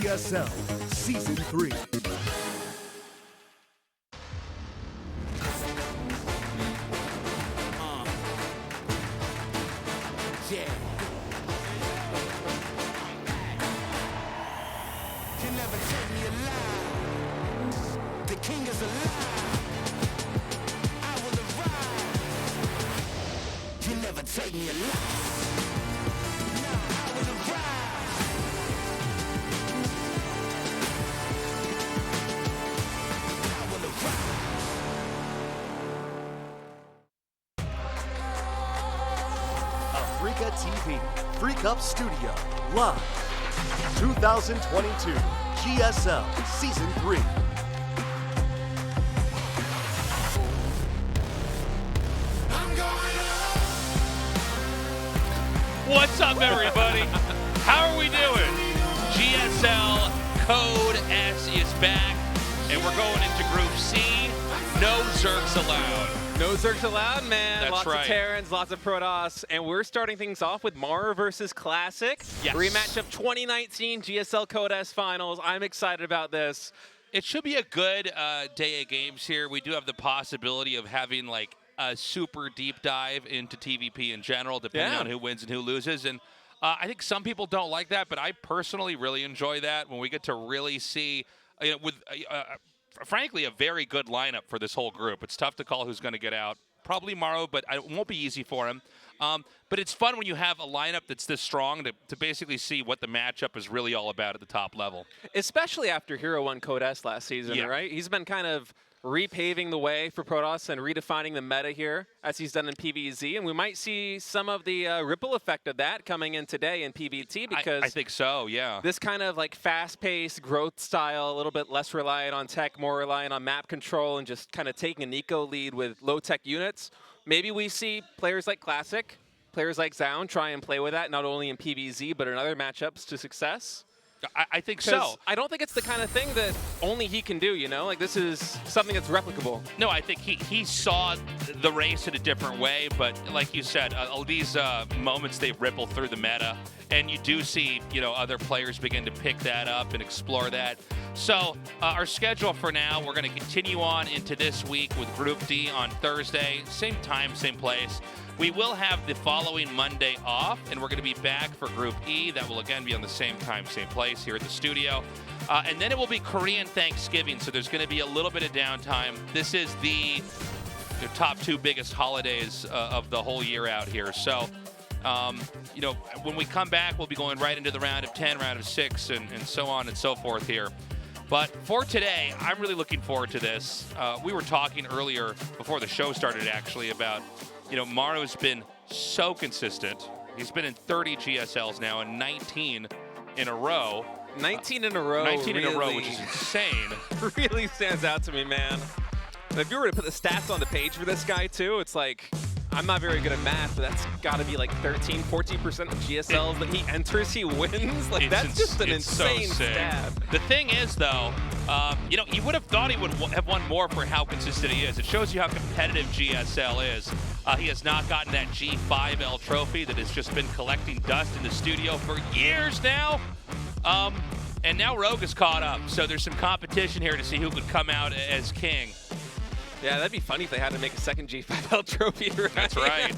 GSL Season 3. Yeah. You never take me alive. The king is alive. I will arrive. You never take me alive. Nah, I will arrive. I will arrive. Africa TV, Freak Up Studio, live. 2022 GSL Season 3. What's up, everybody? How are we doing? GSL Code S is back, and we're going into Group C. No Zergs allowed. No Zergs allowed, man. That's lots right. of Terrans, lots of Protoss, and we're starting things off with Maru versus Classic. Yes. Rematch of 2019 GSL Code S Finals. I'm excited about this. It should be a good day of games here. We do have the possibility of having like a super deep dive into TVP in general, depending on who wins and who loses. And I think some people don't like that, but I personally really enjoy that when we get to really see, with frankly, a very good lineup for this whole group. It's tough to call who's going to get out. Probably Maru, but it won't be easy for him. But it's fun when you have a lineup that's this strong to basically see what the matchup is really all about at the top level. Especially after Hero won Code S last season, right? He's been kind of repaving the way for Protoss and redefining the meta here, as he's done in PvZ, and we might see some of the ripple effect of that coming in today in PvT, because I think so, yeah. This kind of like fast-paced growth style, a little bit less reliant on tech, more reliant on map control, and just kind of taking an eco lead with low-tech units. Maybe we see players like Classic, players like Zoun try and play with that, not only in PvZ, but in other matchups to success. I think so. I don't think it's the kind of thing that only he can do, you know? Like, this is something that's replicable. No, I think he saw the race in a different way, but like you said, these moments, they ripple through the meta, and you do see, other players begin to pick that up and explore that. So our schedule for now, we're going to continue on into this week with Group D on Thursday. Same time, same place. We will have the following Monday off, and we're going to be back for Group E. That will, again, be on the same time, same place here at the studio. And then it will be Korean Thanksgiving, so there's going to be a little bit of downtime. This is the top two biggest holidays of the whole year out here. So, when we come back, we'll be going right into the round of 10, round of 6, and so on and so forth here. But for today, I'm really looking forward to this. We were talking earlier, before the show started, actually, about Maru's been so consistent. He's been in 30 GSLs now and 19 in a row. 19 in a row. 19 really, in a row, which is insane. Really stands out to me, man. If you were to put the stats on the page for this guy, too, it's like, I'm not very good at math, but that's got to be like 13, 14% of GSLs that he enters, he wins. Like, that's just an insane stat. The thing is, though, you would have thought he would have won more for how consistent he is. It shows you how competitive GSL is. He has not gotten that G5L trophy that has just been collecting dust in the studio for years now. And now Rogue is caught up, so there's some competition here to see who could come out as king. Yeah, that'd be funny if they had to make a second G5L trophy, right? That's right.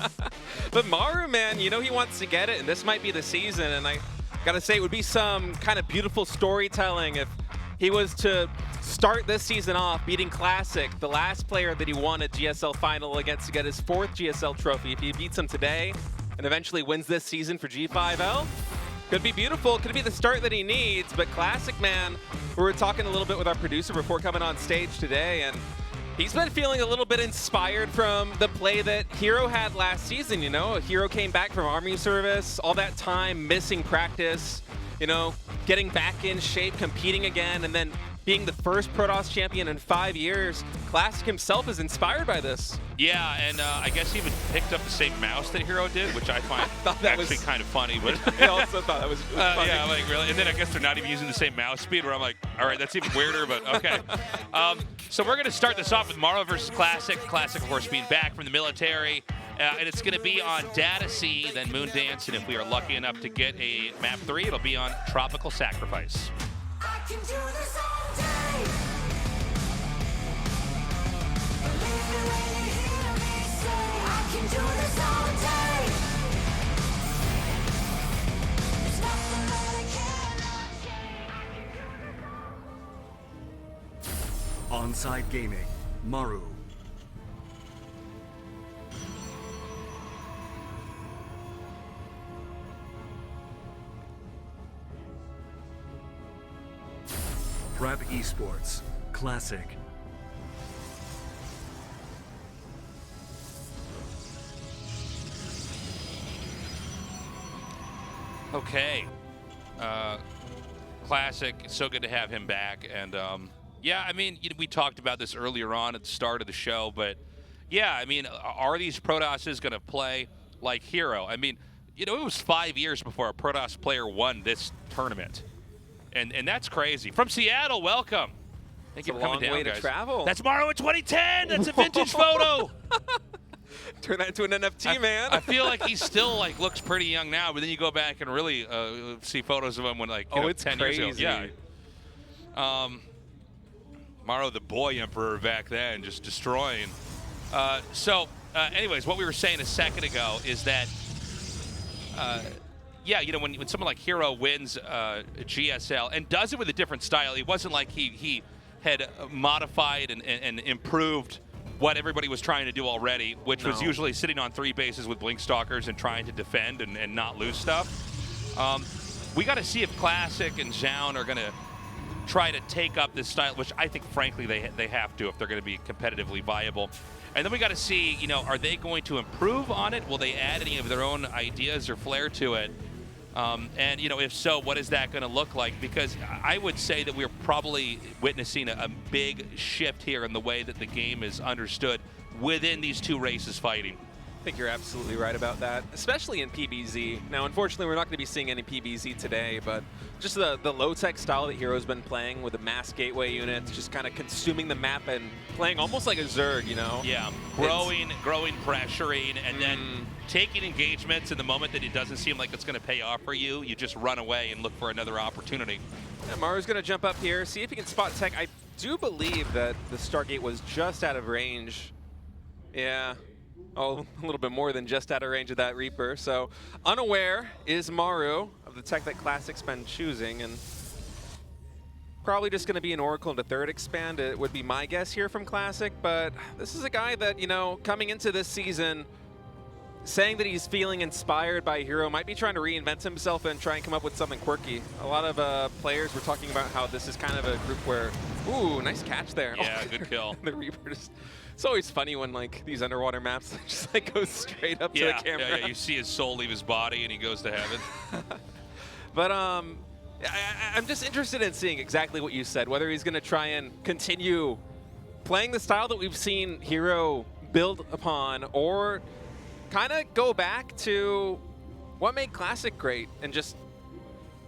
But Maru, man, he wants to get it, and this might be the season. And I gotta say, it would be some kind of beautiful storytelling if he was to start this season off beating Classic, the last player that he won at GSL Final against, to get his 4th GSL trophy. If he beats him today and eventually wins this season for G5L, could be beautiful. Could be the start that he needs. But Classic, man, we were talking a little bit with our producer before coming on stage today, and he's been feeling a little bit inspired from the play that Hero had last season, Hero came back from Army service, all that time missing practice, getting back in shape, competing again, and then being the first Protoss champion in 5 years. Classic himself is inspired by this. Yeah, and I guess he even picked up the same mouse that Hero did, which I find actually kind of funny. But I also thought that was funny. Yeah, like really. And then I guess they're not even using the same mouse speed, where I'm like, all right, that's even weirder, but okay. So we're going to start this off with Maru versus Classic. Classic, of course, being back from the military. And it's going to be on Data C, then Moondance, and if we are lucky enough to get a map 3, it'll be on Tropical Sacrifice. can do this all day. Believe me when you hear me say, I can do this all day. There's nothing that I cannot change. Onside Gaming, Maru. Prep Esports, Classic. Okay. Classic. It's so good to have him back. And yeah, I mean, we talked about this earlier on at the start of the show, but yeah, I mean, are these Protosses going to play like Hero? I mean, it was 5 years before a Protoss player won this tournament. And that's crazy. From Seattle, welcome. Thank you for coming down, way guys. to travel. That's Maru in 2010. That's a vintage photo. Turn that into an NFT, man. I feel like he still looks pretty young now, but then you go back and really see photos of him when it's 10 crazy. years ago. Yeah. Maru, the boy emperor back then, just destroying. Anyways, what we were saying a second ago is that. Yeah, when someone like Hero wins GSL and does it with a different style, it wasn't like he had modified and improved what everybody was trying to do already, which was usually sitting on 3 bases with Blink Stalkers and trying to defend and not lose stuff. We got to see if Classic and Zoun are going to try to take up this style, which I think, frankly, they have to if they're going to be competitively viable. And then we got to see, are they going to improve on it? Will they add any of their own ideas or flair to it? And, if so, what is that going to look like? Because I would say that we're probably witnessing a big shift here in the way that the game is understood within these 2 races fighting. I think you're absolutely right about that, especially in PBZ. Now, unfortunately, we're not going to be seeing any PBZ today, but just the low-tech style that Hero's been playing with the mass gateway units, just kind of consuming the map and playing almost like a Zerg, Yeah, growing, pressuring, and then taking engagements in the moment that it doesn't seem like it's going to pay off for you, you just run away and look for another opportunity. Yeah, Maru's going to jump up here, see if he can spot tech. I do believe that the Stargate was just out of range. Yeah. Oh, a little bit more than just out of range of that Reaper. So unaware is Maru of the tech that Classic's been choosing, and probably just going to be an Oracle into 3rd expand. It would be my guess here from Classic, but this is a guy that, coming into this season, saying that he's feeling inspired by Hero, might be trying to reinvent himself and try and come up with something quirky. A lot of players were talking about how this is kind of a group where, ooh, nice catch there. Yeah, good kill. The Reaper just, it's always funny when these underwater maps just go straight up to the camera. Yeah, you see his soul leave his body and he goes to heaven. But I'm just interested in seeing exactly what you said, whether he's going to try and continue playing the style that we've seen Hero build upon, or kind of go back to what made Classic great and just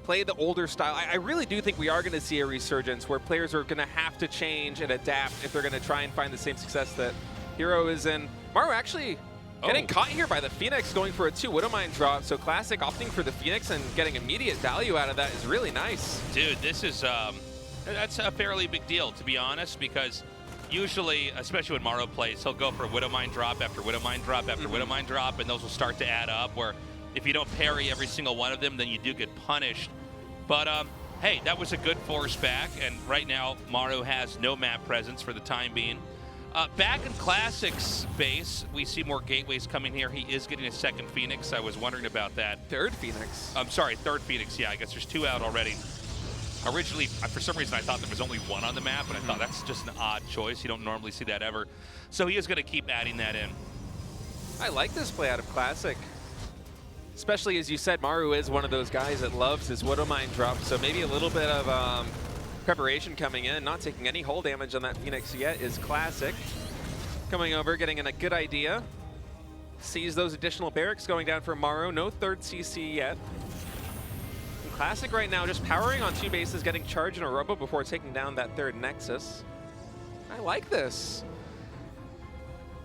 play the older style. I really do think we are going to see a resurgence where players are going to have to change and adapt if they're going to try and find the same success that Hero is in. Maru actually getting caught here by the Phoenix, going for a 2 Widowmine drop. So Classic opting for the Phoenix and getting immediate value out of that is really nice. Dude, this is that's a fairly big deal, to be honest, because usually, especially when Maru plays, he'll go for a Widowmine drop after Widowmine drop after Widowmine drop, and those will start to add up, where if you don't parry every single one of them, then you do get punished. But, hey, that was a good force back, and right now, Maru has no map presence for the time being. Back in Classic's base, we see more gateways coming here. He is getting a 2nd Phoenix. I was wondering about that. 3rd Phoenix. I'm sorry, 3rd Phoenix. Yeah, I guess there's 2 out already. Originally, for some reason, I thought there was only 1 on the map, and I thought that's just an odd choice. You don't normally see that ever. So he is going to keep adding that in. I like this play out of Classic. Especially, as you said, Maru is one of those guys that loves his Widowmine drop, so maybe a little bit of preparation coming in. Not taking any hull damage on that Phoenix yet is Classic. Coming over, getting in a good idea. Sees those additional barracks going down for Maru. No 3rd CC yet. And Classic right now just powering on 2 bases, getting charged in a robo before taking down that 3rd Nexus. I like this.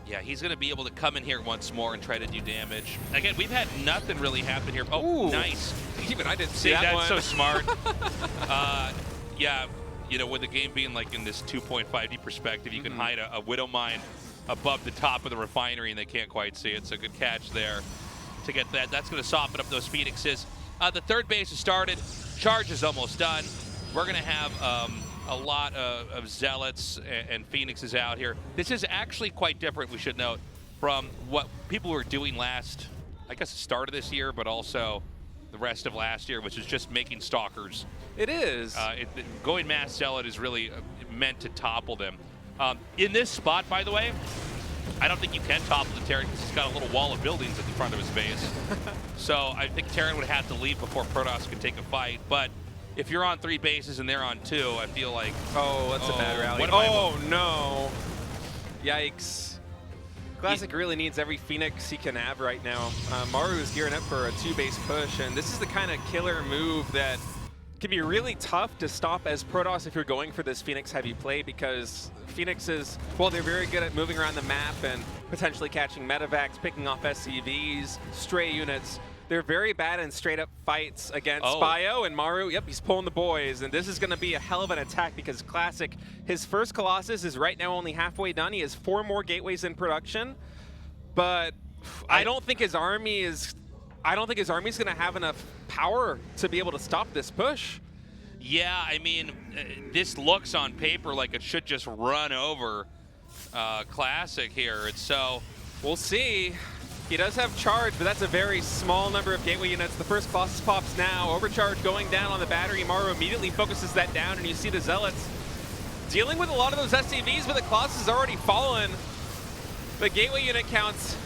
Yeah, he's going to be able to come in here once more and try to do damage. Again, we've had nothing really happen here. Oh, ooh, nice. Even I didn't see that one. That's so smart. yeah, you know, with the game being like in this 2.5D perspective, you can hide a Widow Mine above the top of the refinery and they can't quite see it. So good catch there to get that. That's going to soften up those Phoenixes. The third base has started. Charge is almost done. We're going to have a lot of Zealots and Phoenixes out here. This is actually quite different, we should note, from what people were doing last, I guess, the start of this year, but also the rest of last year, which is just making Stalkers. It is. Going Mass Zealot is really meant to topple them. In this spot, by the way, I don't think you can topple the Terran because he's got a little wall of buildings at the front of his base. So I think Terran would have to leave before Protoss can take a fight. But if you're on 3 bases and they're on 2, I feel like... Oh, that's a bad rally. Oh, no. Yikes. Classic really needs every Phoenix he can have right now. Maru is gearing up for a 2-base push, and this is the kind of killer move that can be really tough to stop as Protoss if you're going for this Phoenix heavy play, because Phoenixes, well, they're very good at moving around the map and potentially catching medevacs, picking off SCVs, stray units. They're very bad in straight-up fights against Bio and Maru. Yep, he's pulling the boys, and this is going to be a hell of an attack because Classic, his first Colossus is right now only halfway done. He has 4 more gateways in production, but I don't think his army is. I don't think his army's going to have enough power to be able to stop this push. Yeah, I mean, this looks on paper like it should just run over Classic here, and so we'll see. He does have charge, but that's a very small number of gateway units. The first Colossus pops now. Overcharge going down on the battery. Maru immediately focuses that down, and you see the Zealots dealing with a lot of those SCVs, but the Colossus has already fallen. The gateway unit counts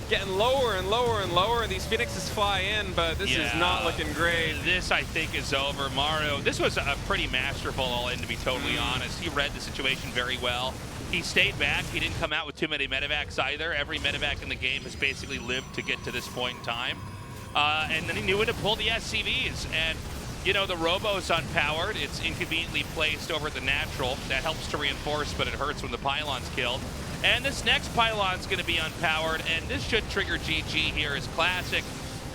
getting lower and lower and lower, and these Phoenixes fly in, but this is not looking great. This, I think, is over. Maru, this was a pretty masterful all-in, to be totally honest. He read the situation very well. He stayed back. He didn't come out with too many medevacs either. Every medevac in the game has basically lived to get to this point in time. And then he knew when to pull the SCVs. And, you know, the Robo's unpowered. It's inconveniently placed over at the natural. That helps to reinforce, but it hurts when the pylon's killed. And this next pylon's going to be unpowered, and this should trigger GG here as Classic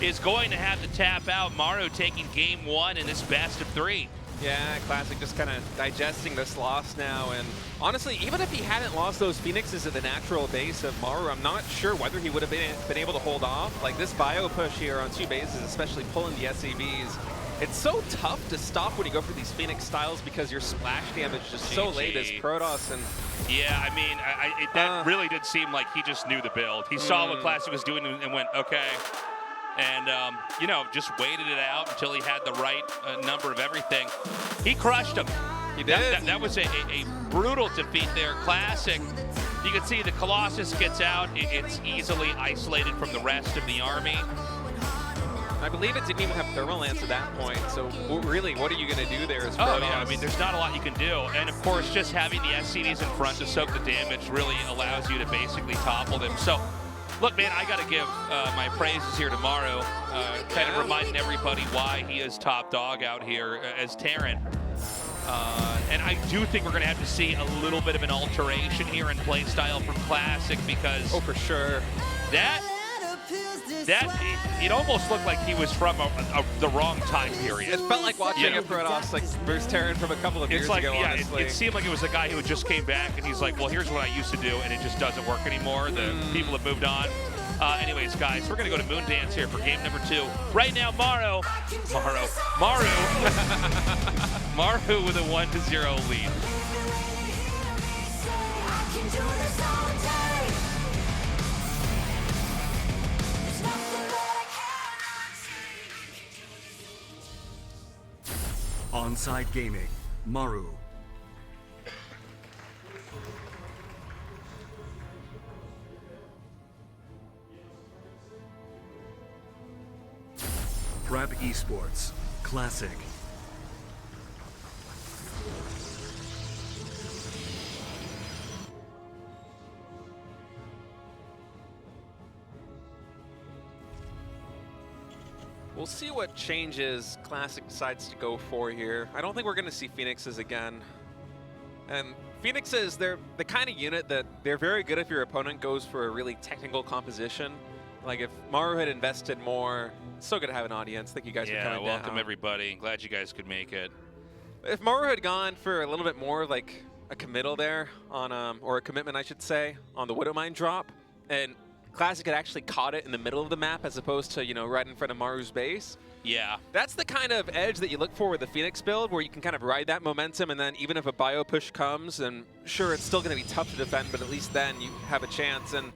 is going to have to tap out. Maru taking game 1 in this best of 3. Yeah, Classic just kind of digesting this loss now, and honestly, even if he hadn't lost those Phoenixes at the natural base of Maru, I'm not sure whether he would have been able to hold off. Like this bio push here on 2 bases, especially pulling the SCVs, it's so tough to stop when you go for these Phoenix styles because your splash damage is so late as Protoss. And yeah, I mean, that really did seem like he just knew the build. He saw what Classic was doing and went, okay. And, you know, just waited it out until he had the right number of everything. He crushed him. He did. That was a brutal defeat there. Classic. You can see the Colossus gets out. It's easily isolated from the rest of the army. I believe it didn't even have thermal lance at that point. So really, what are you going to do there as Protoss? Oh, yeah. I mean, there's not a lot you can do. And, of course, just having the SCVs in front to soak the damage really allows you to basically topple them. So, look, man, I got to give my praises here to Maru, kind of reminding everybody why he is top dog out here as Terran. And I do think we're going to have to see a little bit of an alteration here in play style from Classic because... Oh, for sure. It almost looked like he was from the wrong time period. It felt like watching a Protoss like versus Terran from a couple of years ago, honestly. It seemed like it was a guy who just came back and he's like, well, here's what I used to do, and it just doesn't work anymore. The people have moved on. Anyways, guys, we're going to go to Moon Dance here for game number 2. Right now, Maru Maru with a 1-0 lead. Onside Gaming, Maru. Prep Esports, Classic. We'll see what changes Classic decides to go for here. I don't think we're going to see Phoenixes again. And Phoenixes, they're the kind of unit that they're very good if your opponent goes for a really technical composition. Like if Maru had invested more, it's so good to have an audience. Thank you guys for coming down. Yeah, welcome everybody. Glad you guys could make it. If Maru had gone for a little bit more of like a committal there on, or a commitment, I should say, on the Widowmine drop, and Classic had actually caught it in the middle of the map as opposed to, you know, right in front of Maru's base. Yeah. That's the kind of edge that you look for with the Phoenix build, where you can kind of ride that momentum, and then even if a bio push comes, and sure, it's still going to be tough to defend, but at least then you have a chance. And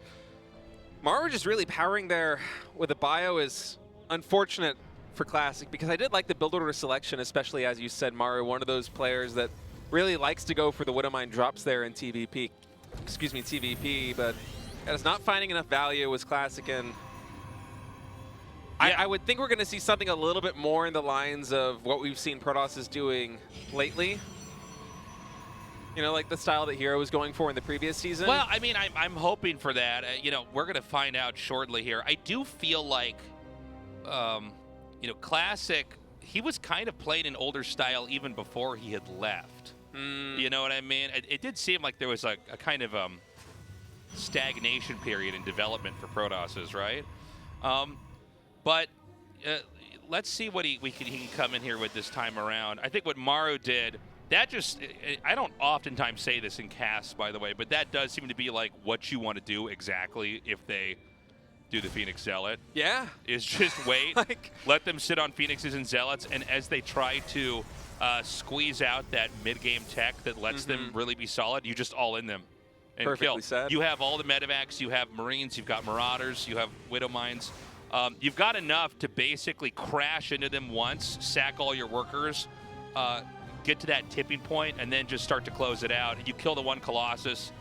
Maru just really powering there with a bio is unfortunate for Classic, because I did like the build order selection, especially as you said, Maru, one of those players that really likes to go for the Widowmine drops there in TVP, but it's not finding enough value was Classic, and I would think we're going to see something a little bit more in the lines of what we've seen Protoss is doing lately. You know, like the style that Hero was going for in the previous season. Well, I mean, I'm hoping for that. You know, we're going to find out shortly here. I do feel like, you know, Classic, he was kind of playing an older style even before he had left. You know what I mean? It did seem like there was a kind of stagnation period in development for Protosses, right? But let's see what he can come in here with this time around. I think what Maru did, that just, I don't oftentimes say this in casts, by the way, but that does seem to be like what you want to do exactly if they do the Phoenix Zealot. Yeah. Is just wait, Like, let them sit on Phoenixes and Zealots, and as they try to squeeze out that mid-game tech that lets them really be solid, you just all in them and Perfectly kill. said. You have all the medevacs, you have Marines, you've got Marauders, you have Widowmines. You've got enough to basically crash into them once, sack all your workers, get to that tipping point, and then just start to close it out. You kill the one Colossus.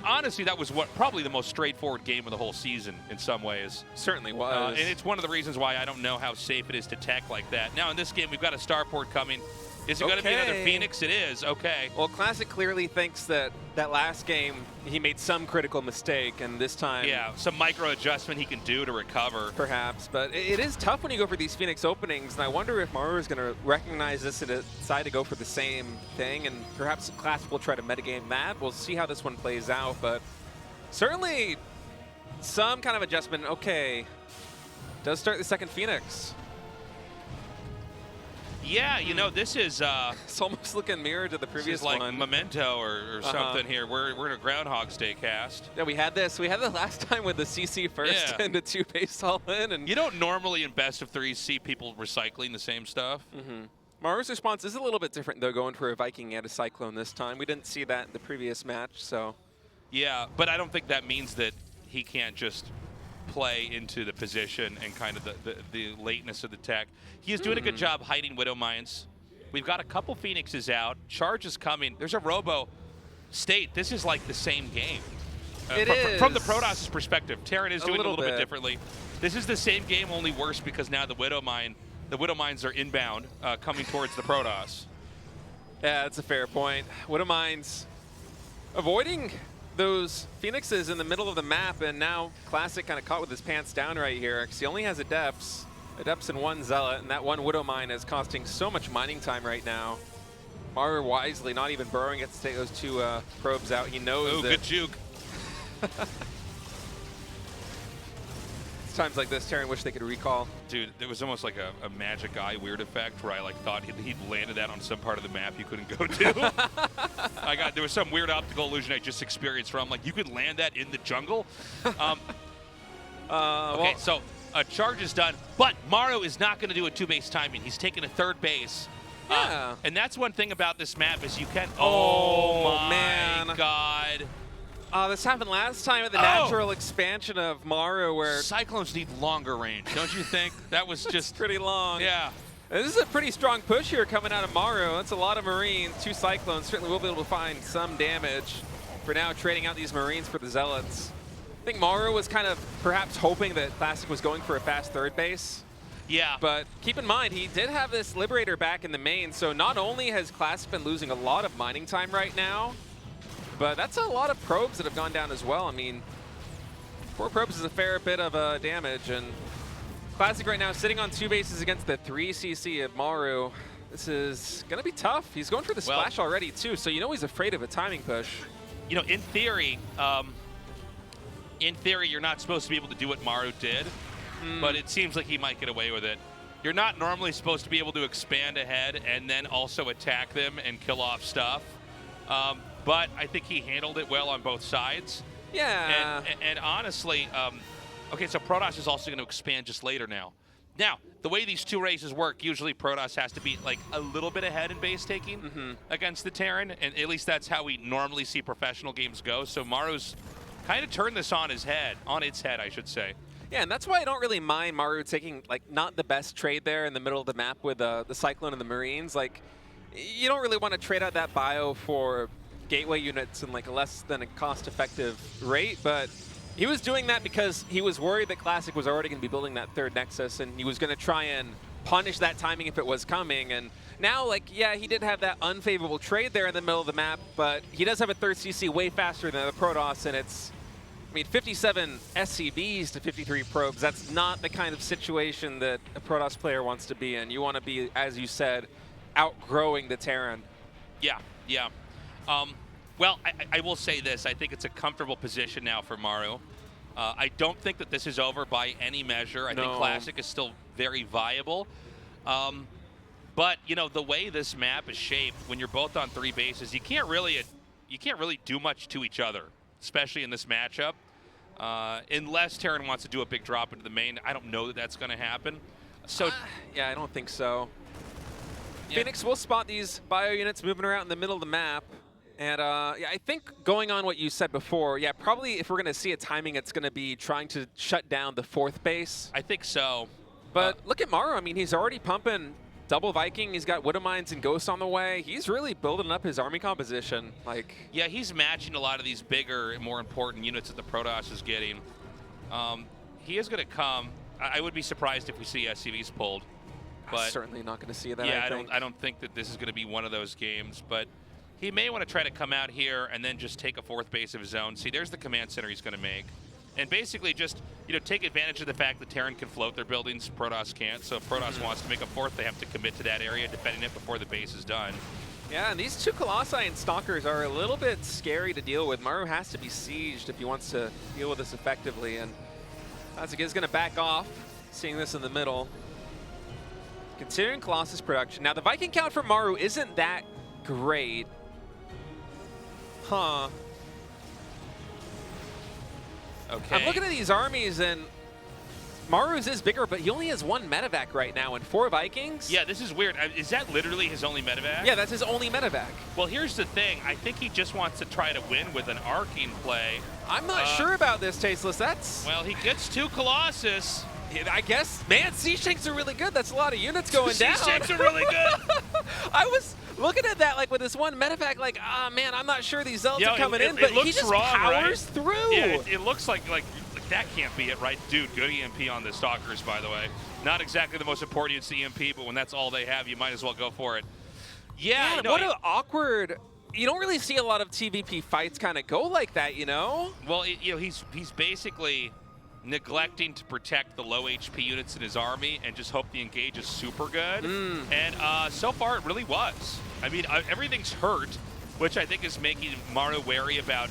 Honestly, that was probably the most straightforward game of the whole season in some ways. certainly was. And it's one of the reasons why I don't know how safe it is to tech like that. Now, in this game, we've got a starport coming. Is it going to be another Phoenix? It is. Okay. Well, Classic clearly thinks that last game he made some critical mistake, and this time, Yeah, some micro adjustment he can do to recover. perhaps. But it is tough when you go for these Phoenix openings, and I wonder if Maru is going to recognize this and decide to go for the same thing, and perhaps Classic will try to metagame that. We'll see how this one plays out, but certainly some kind of adjustment. Okay, does start the second Phoenix. Yeah, you know, this is It's almost looking mirrored to the previous like one. Memento or something here. We're in a Groundhog Day cast. Yeah, we had this. We had the last time with the CC first Yeah. and the 2 base all in. And You don't normally in best of threes see people recycling the same stuff. Maru's response is a little bit different, though, going for a Viking and a Cyclone this time. We didn't see that in the previous match, so. Yeah, but I don't think that means that he can't just play into the position and kind of the lateness of the tech. He is doing a good job hiding Widow Mines. We've got a couple Phoenixes out. Charge is coming. There's a Robo. State, this is like the same game. From the Protoss' perspective, Terran is doing a little bit differently. This is the same game, only worse because now the Widow Mines are inbound, coming towards the Protoss. Yeah, that's a fair point. Widow Mines avoiding those Phoenixes in the middle of the map, and now Classic kind of caught with his pants down right here because he only has Adepts and one Zealot, and that one Widow Mine is costing so much mining time right now. Maru wisely not even burrowing it to take those 2 probes out. He knows that. Good juke. It's times like this, Terran wish they could recall. Dude, it was almost like a magic eye weird effect where I like thought he'd landed that on some part of the map you couldn't go to. There was some weird optical illusion I just experienced where I'm like, you could land that in the jungle? Okay, so a charge is done, but Maru is not going to do a 2-base timing. He's taking a 3rd base. Yeah. And that's one thing about this map is you can. Oh, my man. God. This happened last time at the natural expansion of Maru, where Cyclones need longer range, don't you think? That was just pretty long. Yeah. This is a pretty strong push here coming out of Maru. That's a lot of Marines, 2 Cyclones. Certainly will be able to find some damage. For now, trading out these Marines for the Zealots. I think Maru was kind of perhaps hoping that Classic was going for a fast 3rd base. Yeah. But keep in mind, he did have this Liberator back in the main, so not only has Classic been losing a lot of mining time right now, but that's a lot of probes that have gone down as well. I mean, 4 probes is a fair bit of damage, and Classic right now sitting on 2 bases against the 3 CC of Maru. This is going to be tough. He's going for the splash already, too, so you know he's afraid of a timing push. You know, in theory, you're not supposed to be able to do what Maru did, but it seems like he might get away with it. You're not normally supposed to be able to expand ahead and then also attack them and kill off stuff. But I think he handled it well on both sides. Yeah. And honestly, okay, so Protoss is also going to expand just later now. Now, the way these two races work, usually Protoss has to be like a little bit ahead in base taking against the Terran, and at least that's how we normally see professional games go. So Maru's kind of turned this on its head, I should say. Yeah, and that's why I don't really mind Maru taking like not the best trade there in the middle of the map with the Cyclone and the Marines. Like, you don't really want to trade out that bio for gateway units in like a less than a cost-effective rate, but he was doing that because he was worried that Classic was already going to be building that third Nexus, and he was going to try and punish that timing if it was coming. And now, like, yeah, he did have that unfavorable trade there in the middle of the map, but he does have a third CC way faster than the Protoss, and it's, I mean, 57 SCVs to 53 probes. That's not the kind of situation that a Protoss player wants to be in. You want to be, as you said, outgrowing the Terran. Yeah, yeah. Well, I will say this. I think it's a comfortable position now for Maru. I don't think that this is over by any measure. I think Classic is still very viable. But, you know, the way this map is shaped, when you're both on 3 bases, you can't really do much to each other, especially in this matchup. Unless Terran wants to do a big drop into the main. I don't know that that's going to happen. So yeah, I don't think so. Yeah. Phoenix will spot these bio units moving around in the middle of the map. And yeah, I think going on what you said before, yeah, probably if we're going to see a timing, it's going to be trying to shut down the 4th base. I think so. But look at Maru. I mean, he's already pumping double Viking. He's got Widowmines and Ghosts on the way. He's really building up his army composition. Like, yeah, he's matching a lot of these bigger and more important units that the Protoss is getting. He is going to come. I would be surprised if we see SCVs pulled. But certainly not going to see that. Yeah, I don't think that this is going to be one of those games. But he may want to try to come out here and then just take a 4th base of his own. See, there's the command center he's going to make. And basically just, you know, take advantage of the fact that Terran can float their buildings, Protoss can't. So if Protoss wants to make a 4th, they have to commit to that area, defending it before the base is done. Yeah, and these 2 Colossi and Stalkers are a little bit scary to deal with. Maru has to be sieged if he wants to deal with this effectively. And Classic is going to back off, seeing this in the middle. Considering Colossus production. Now, the Viking count for Maru isn't that great. Huh. Okay. I'm looking at these armies, and Maru's is bigger, but he only has 1 medevac right now and 4 Vikings. Yeah, this is weird. Is that literally his only medevac? Yeah, that's his only medevac. Well, here's the thing. I think he just wants to try to win with an arcing play. I'm not sure about this, Tasteless. That's... Well, he gets 2 Colossus. I guess, man, Siege Tanks are really good. That's a lot of units going down. Siege Tanks are really good. I was looking at that, like, with this 1 medevac, like, ah, man, I'm not sure these Zealots are coming in, but he just powers through. Yeah, it looks like that can't be it, right? Dude, good EMP on the Stalkers, by the way. Not exactly the most important units EMP, but when that's all they have, you might as well go for it. Yeah, no, what an awkward... You don't really see a lot of TVP fights kind of go like that, you know? Well, you know, he's basically neglecting to protect the low HP units in his army and just hope the engage is super good. And so far, it really was. I mean, everything's hurt, which I think is making Maru wary about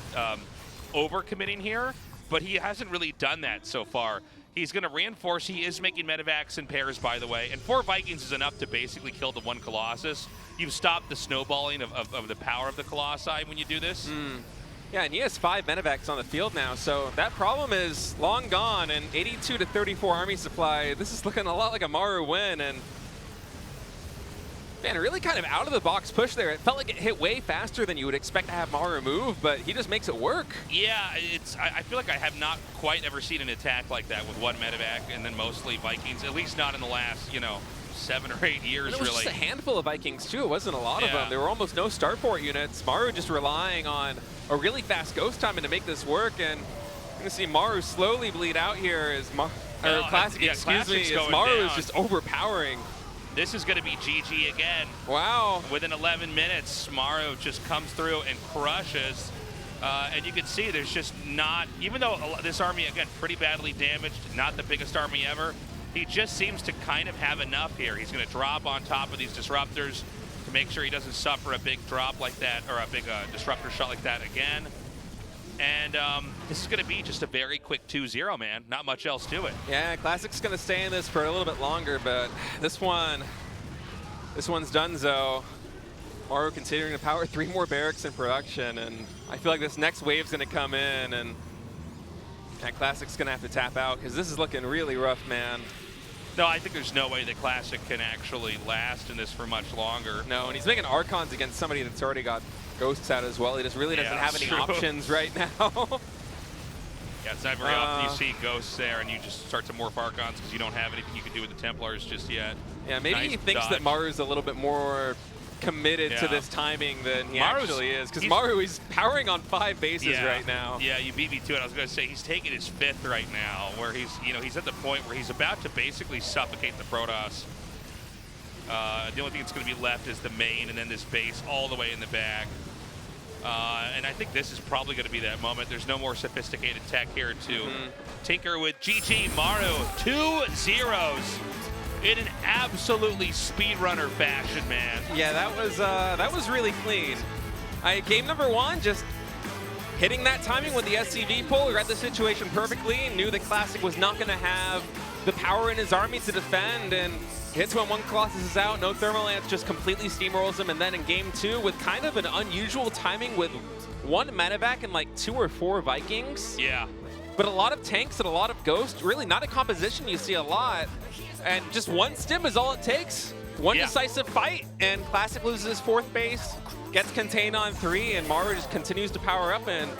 overcommitting here, but he hasn't really done that so far. He's going to reinforce. He is making medevacs in pairs, by the way, and 4 Vikings is enough to basically kill the 1 Colossus. You've stopped the snowballing of the power of the Colossi when you do this. Yeah, and he has 5 medevacs on the field now, so that problem is long gone. And 82 to 34 army supply. This is looking a lot like a Maru win, and man, really kind of out of the box push there. It felt like it hit way faster than you would expect to have Maru move, but he just makes it work. Yeah, I feel like I have not quite ever seen an attack like that with 1 medevac and then mostly Vikings, at least not in the last, you know, 7 or 8 years, and it was really. Just a handful of Vikings, too. It wasn't a lot of them. There were almost no Starport units. Maru just relying on a really fast ghost timing to make this work, and you're going to see Maru slowly bleed out here as Classic, excuse me, as Maru is just overpowering. This is going to be GG again. Wow. Within 11 minutes, Maru just comes through and crushes. And you can see there's just not, even though this army, again, pretty badly damaged, not the biggest army ever, he just seems to kind of have enough here. He's going to drop on top of these disruptors to make sure he doesn't suffer a big drop like that, or a big disruptor shot like that again. And this is going to be just a very quick 2-0, man. Not much else to it. Yeah, Classic's going to stay in this for a little bit longer, but this one's donezo. Maru continuing to power 3 more barracks in production, and I feel like this next wave's going to come in, and Classic's going to have to tap out because this is looking really rough, man. No, I think there's no way that Classic can actually last in this for much longer. No, and he's making Archons against somebody that's already got Ghosts out as well. He just really doesn't have any options right now. Yeah, it's not very often you see Ghosts there and you just start to morph Archons because you don't have anything you can do with the Templars just yet. Yeah, maybe nice he thinks dodge. that Maru's a little bit more committed to this timing than he actually is. Because Maru is powering on 5 bases right now. Yeah, you beat me to it. I was going to say he's taking his 5th right now, where he's at the point where he's about to basically suffocate the Protoss. The only thing that's going to be left is the main and then this base all the way in the back. And I think this is probably going to be that moment. There's no more sophisticated tech here to tinker with. GG Maru, 2 zeros in an absolutely speedrunner fashion, man. Yeah, that was really clean. Game number 1, just hitting that timing with the SCV pull. We read the situation perfectly and knew that Classic was not going to have the power in his army to defend, and hits when 1 Colossus is out, no Thermal Lance, just completely steamrolls him. And then in game 2, with kind of an unusual timing with 1 medevac and like 2 or 4 Vikings. Yeah. But a lot of tanks and a lot of Ghosts, really not a composition you see a lot. And just 1 stim is all it takes. 1 decisive fight, and Classic loses his 4th base, gets contained on 3, and Maru just continues to power up, and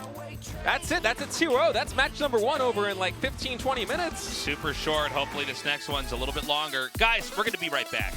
that's it. That's a 2-0. That's match number 1 over in like 15, 20 minutes. Super short. Hopefully this next one's a little bit longer. Guys, we're going to be right back.